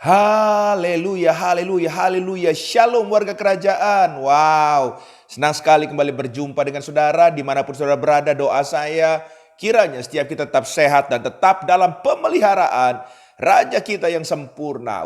Haleluya, haleluya, haleluya. Shalom warga kerajaan. Wow, senang sekali kembali berjumpa dengan saudara dimanapun saudara berada. Doa saya kiranya setiap kita tetap sehat dan tetap dalam pemeliharaan Raja kita yang sempurna.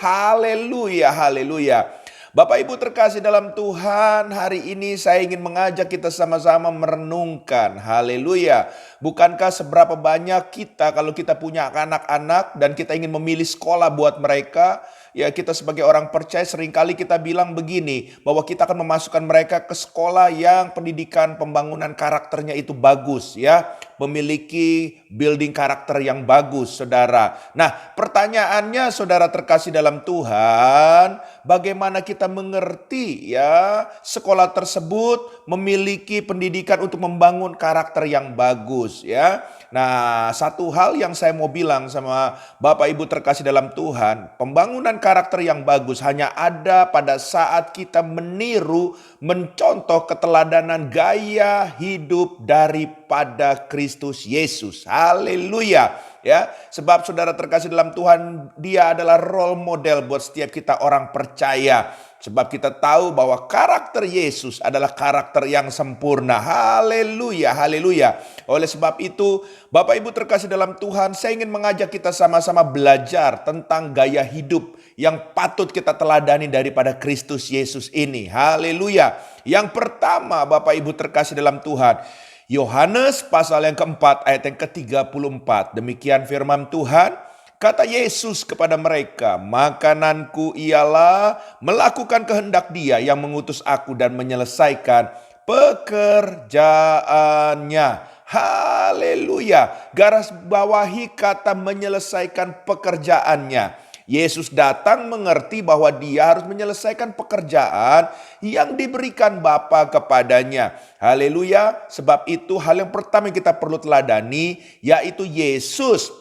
Haleluya, haleluya. Bapak Ibu terkasih dalam Tuhan, hari ini saya ingin mengajak kita sama-sama merenungkan. Haleluya. Bukankah seberapa banyak kita kalau kita punya anak-anak dan kita ingin memilih sekolah buat mereka, ya kita sebagai orang percaya seringkali kita bilang begini, bahwa kita akan memasukkan mereka ke sekolah yang pendidikan pembangunan karakternya itu bagus ya. Memiliki building karakter yang bagus, saudara. Nah, pertanyaannya saudara terkasih dalam Tuhan, bagaimana kita mengerti ya sekolah tersebut memiliki pendidikan untuk membangun karakter yang bagus ya. Nah, satu hal yang saya mau bilang sama Bapak Ibu terkasih dalam Tuhan, pembangunan karakter yang bagus hanya ada pada saat kita meniru, mencontoh keteladanan gaya hidup daripada Kristus Yesus. Haleluya. Ya, sebab saudara terkasih dalam Tuhan, dia adalah role model buat setiap kita orang percaya. Sebab kita tahu bahwa karakter Yesus adalah karakter yang sempurna. Haleluya, haleluya. Oleh sebab itu, Bapak Ibu terkasih dalam Tuhan, saya ingin mengajak kita sama-sama belajar tentang gaya hidup yang patut kita teladani daripada Kristus Yesus ini. Haleluya. Yang pertama, Bapak Ibu terkasih dalam Tuhan, Yohanes pasal yang keempat ayat yang ke-34. Demikian firman Tuhan. Kata Yesus kepada mereka, makananku ialah melakukan kehendak Dia yang mengutus aku dan menyelesaikan pekerjaannya. Haleluya. Garis bawahi kata menyelesaikan pekerjaannya. Yesus datang mengerti bahwa dia harus menyelesaikan pekerjaan yang diberikan Bapa kepadanya. Haleluya. Sebab itu hal yang pertama yang kita perlu teladani, yaitu Yesus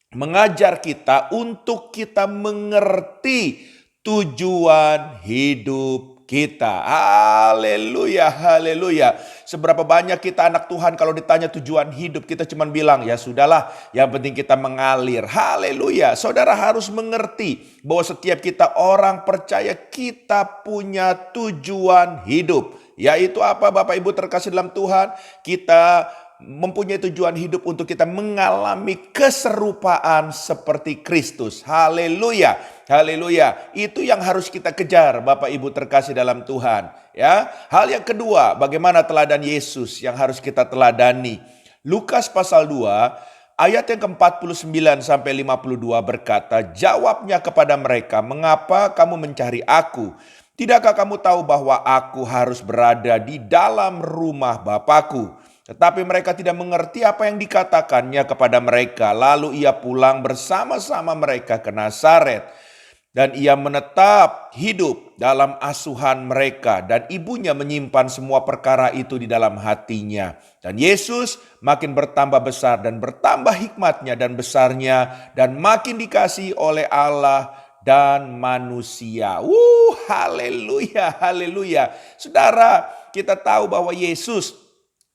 mengajar kita untuk kita mengerti tujuan hidup kita. Haleluya, haleluya. Seberapa banyak kita anak Tuhan kalau ditanya tujuan hidup, kita cuma bilang ya sudahlah, yang penting kita mengalir. Haleluya. Saudara harus mengerti bahwa setiap kita orang percaya kita punya tujuan hidup. Yaitu apa Bapak Ibu terkasih dalam Tuhan? Kita mempunyai tujuan hidup untuk kita mengalami keserupaan seperti Kristus. Haleluya. Haleluya. Itu yang harus kita kejar Bapak Ibu terkasih dalam Tuhan. Ya. Hal yang kedua, bagaimana teladan Yesus yang harus kita teladani. Lukas pasal 2 ayat yang ke-49 sampai 52 berkata, jawabnya kepada mereka, mengapa kamu mencari aku? Tidakkah kamu tahu bahwa aku harus berada di dalam rumah Bapakku? Tetapi mereka tidak mengerti apa yang dikatakannya kepada mereka. Lalu ia pulang bersama-sama mereka ke Nazaret. Dan ia menetap hidup dalam asuhan mereka. Dan ibunya menyimpan semua perkara itu di dalam hatinya. Dan Yesus makin bertambah besar dan bertambah hikmatnya dan besarnya. Dan makin dikasihi oleh Allah dan manusia. Haleluya, haleluya. Saudara, kita tahu bahwa Yesus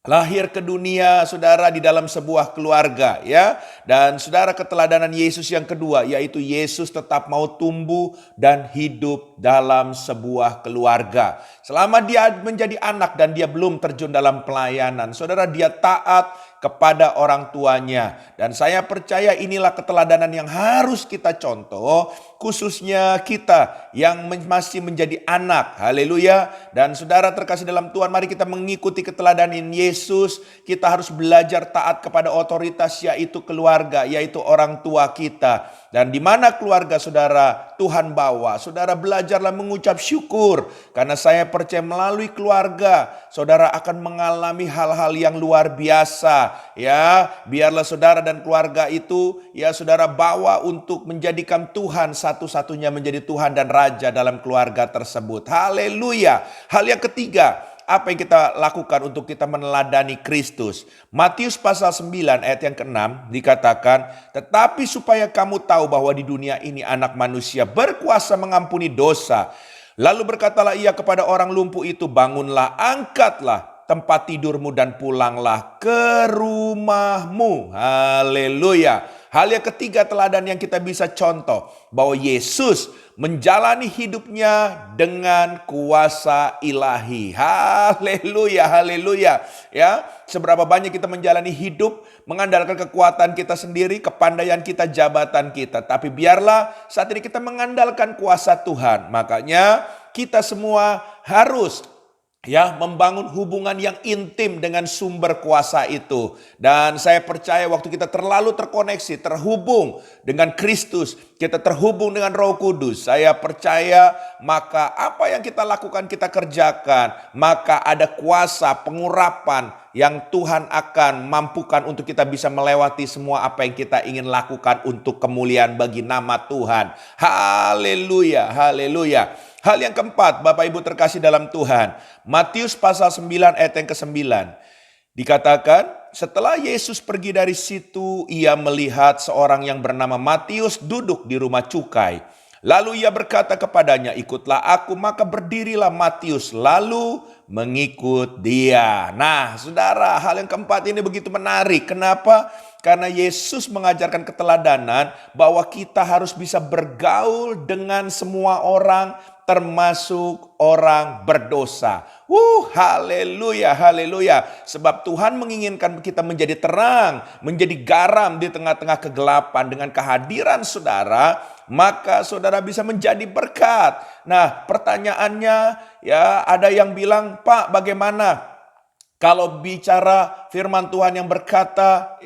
lahir ke dunia, saudara, di dalam sebuah keluarga, ya. Dan saudara, keteladanan Yesus yang kedua, yaitu Yesus tetap mau tumbuh dan hidup dalam sebuah keluarga. Selama dia menjadi anak dan dia belum terjun dalam pelayanan, saudara, dia taat kepada orang tuanya. Dan saya percaya inilah keteladanan yang harus kita contoh, khususnya kita yang masih menjadi anak. Haleluya. Dan saudara terkasih dalam Tuhan, mari kita mengikuti keteladanan Yesus. Kita harus belajar taat kepada otoritas, yaitu keluarga, yaitu orang tua kita. Dan di mana keluarga saudara Tuhan bawa, saudara belajarlah mengucap syukur. Karena saya percaya melalui keluarga, saudara akan mengalami hal-hal yang luar biasa. Ya, biarlah saudara dan keluarga itu, ya saudara bawa untuk menjadikan Tuhan satu-satunya menjadi Tuhan dan Raja dalam keluarga tersebut. Haleluya. Hal yang ketiga, apa yang kita lakukan untuk kita meneladani Kristus? Matius pasal 9 ayat yang ke-6 dikatakan, tetapi supaya kamu tahu bahwa di dunia ini anak manusia berkuasa mengampuni dosa. Lalu berkatalah ia kepada orang lumpuh itu, bangunlah, angkatlah tempat tidurmu dan pulanglah ke rumahmu. Haleluya. Hal yang ketiga teladan yang kita bisa contoh, bahwa Yesus menjalani hidupnya dengan kuasa ilahi. Haleluya, haleluya. Ya, seberapa banyak kita menjalani hidup mengandalkan kekuatan kita sendiri, kepandaian kita, jabatan kita. Tapi biarlah saat ini kita mengandalkan kuasa Tuhan. Makanya kita semua harus membangun hubungan yang intim dengan sumber kuasa itu. Dan saya percaya waktu kita terlalu terkoneksi, terhubung dengan Kristus, kita terhubung dengan Roh Kudus, saya percaya maka apa yang kita lakukan, kita kerjakan, maka ada kuasa pengurapan yang Tuhan akan mampukan untuk kita bisa melewati semua apa yang kita ingin lakukan untuk kemuliaan bagi nama Tuhan. Haleluya, haleluya. Hal yang keempat, Bapak Ibu terkasih dalam Tuhan, Matius pasal 9 ayat yang ke-9. Dikatakan, setelah Yesus pergi dari situ, ia melihat seorang yang bernama Matius duduk di rumah cukai. Lalu ia berkata kepadanya, ikutlah aku, maka berdirilah Matius, lalu mengikut dia. Nah, saudara, hal yang keempat ini begitu menarik. Kenapa? Karena Yesus mengajarkan keteladanan bahwa kita harus bisa bergaul dengan semua orang, termasuk orang berdosa. Haleluya, haleluya. Sebab Tuhan menginginkan kita menjadi terang, menjadi garam di tengah-tengah kegelapan. Dengan kehadiran saudara, maka saudara bisa menjadi berkat. Nah, pertanyaannya, ada yang bilang, Pak, bagaimana kalau bicara firman Tuhan yang berkata,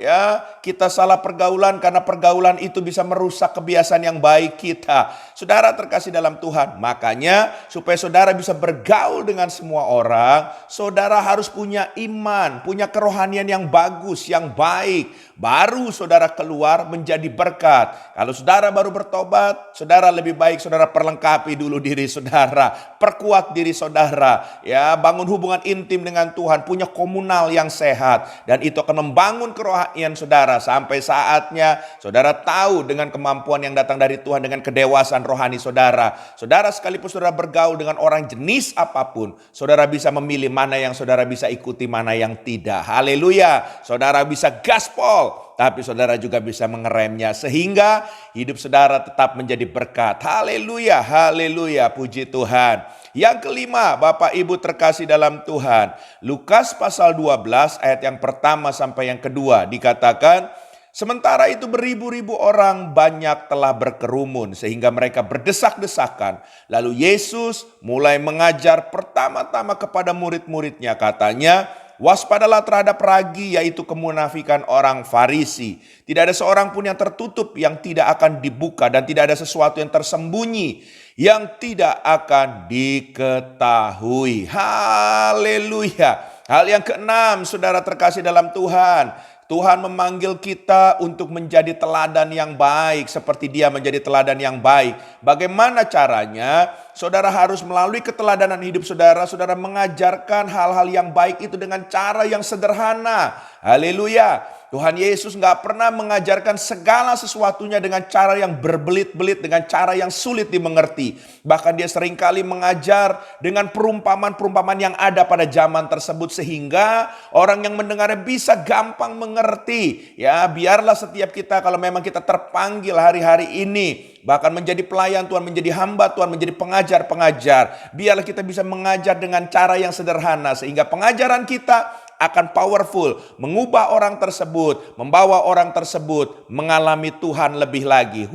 kita salah pergaulan karena pergaulan itu bisa merusak kebiasaan yang baik kita. Saudara terkasih dalam Tuhan, makanya supaya saudara bisa bergaul dengan semua orang, saudara harus punya iman, punya kerohanian yang bagus, yang baik. Baru saudara keluar menjadi berkat. Kalau saudara baru bertobat, saudara lebih baik saudara perlengkapi dulu diri saudara, perkuat diri saudara, bangun hubungan intim dengan Tuhan, punya komunal yang sehat, dan itu akan membangun kerohanian saudara sampai saatnya saudara tahu dengan kemampuan yang datang dari Tuhan, dengan kedewasaan rohani saudara. Saudara sekalipun saudara bergaul dengan orang jenis apapun, saudara bisa memilih mana yang saudara bisa ikuti, mana yang tidak. Haleluya. Saudara bisa gaspol, tapi saudara juga bisa mengeremnya sehingga hidup saudara tetap menjadi berkat. Haleluya, haleluya, puji Tuhan. Yang kelima, Bapak Ibu terkasih dalam Tuhan, Lukas pasal 12 ayat yang pertama sampai yang kedua dikatakan, sementara itu beribu-ribu orang banyak telah berkerumun sehingga mereka berdesak-desakan. Lalu Yesus mulai mengajar pertama-tama kepada murid-muridnya, katanya, waspadalah terhadap ragi, yaitu kemunafikan orang Farisi. Tidak ada seorang pun yang tertutup yang tidak akan dibuka, dan tidak ada sesuatu yang tersembunyi yang tidak akan diketahui. Haleluya. Hal yang keenam, saudara terkasih dalam Tuhan, Tuhan memanggil kita untuk menjadi teladan yang baik seperti Dia menjadi teladan yang baik. Bagaimana caranya? Saudara harus melalui keteladanan hidup saudara, saudara mengajarkan hal-hal yang baik itu dengan cara yang sederhana. Haleluya. Tuhan Yesus gak pernah mengajarkan segala sesuatunya dengan cara yang berbelit-belit, dengan cara yang sulit dimengerti. Bahkan Dia seringkali mengajar dengan perumpamaan-perumpamaan yang ada pada zaman tersebut, sehingga orang yang mendengarnya bisa gampang mengerti. Biarlah setiap kita, kalau memang kita terpanggil hari-hari ini, bahkan menjadi pelayan Tuhan, menjadi hamba Tuhan, menjadi pengajar-pengajar, biarlah kita bisa mengajar dengan cara yang sederhana, sehingga pengajaran kita akan powerful, mengubah orang tersebut, membawa orang tersebut mengalami Tuhan lebih lagi.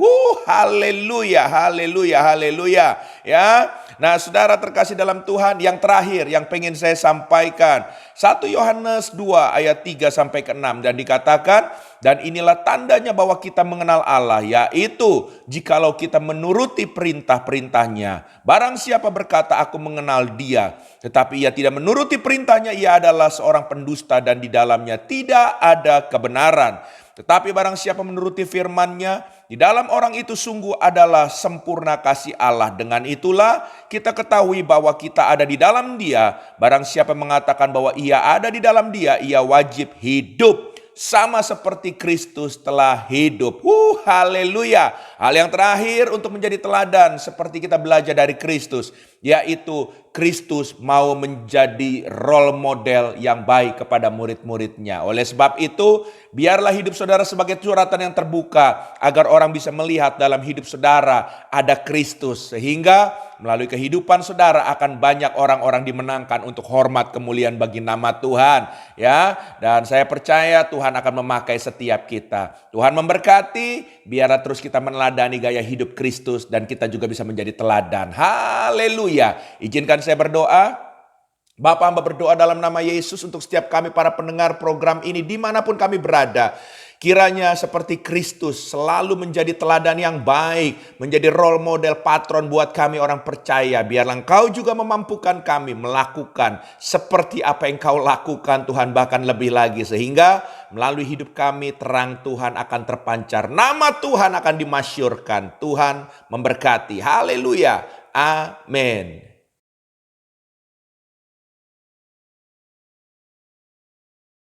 Haleluya, haleluya, haleluya. Nah, saudara terkasih dalam Tuhan, yang terakhir yang pengen saya sampaikan, 1 Yohanes 2 ayat 3 sampai ke 6, dan dikatakan, dan inilah tandanya bahwa kita mengenal Allah, yaitu jikalau kita menuruti perintah-perintahnya. Barang siapa berkata aku mengenal Dia, tetapi ia tidak menuruti perintahnya, ia adalah seorang pendusta dan di dalamnya tidak ada kebenaran. Tetapi barang siapa menuruti firman-Nya, di dalam orang itu sungguh adalah sempurna kasih Allah. Dengan itulah kita ketahui bahwa kita ada di dalam Dia. Barang siapa mengatakan bahwa ia ada di dalam Dia, ia wajib hidup sama seperti Kristus telah hidup. Haleluya. Hal yang terakhir untuk menjadi teladan seperti kita belajar dari Kristus, yaitu Kristus mau menjadi role model yang baik kepada murid-muridnya. Oleh sebab itu, biarlah hidup saudara sebagai suratan yang terbuka agar orang bisa melihat dalam hidup saudara ada Kristus, sehingga melalui kehidupan saudara akan banyak orang-orang dimenangkan untuk hormat kemuliaan bagi nama Tuhan, ya. Dan saya percaya Tuhan akan memakai setiap kita. Tuhan memberkati, biarlah terus kita meneladani gaya hidup Kristus dan kita juga bisa menjadi teladan. Haleluya. Izinkan saya berdoa. Bapa, hamba berdoa dalam nama Yesus untuk setiap kami para pendengar program ini dimanapun kami berada. Kiranya seperti Kristus selalu menjadi teladan yang baik, menjadi role model patron buat kami orang percaya. Biarlah Engkau juga memampukan kami melakukan seperti apa yang Engkau lakukan Tuhan, bahkan lebih lagi. Sehingga melalui hidup kami terang Tuhan akan terpancar. Nama Tuhan akan dimasyurkan. Tuhan memberkati. Haleluya. Amin.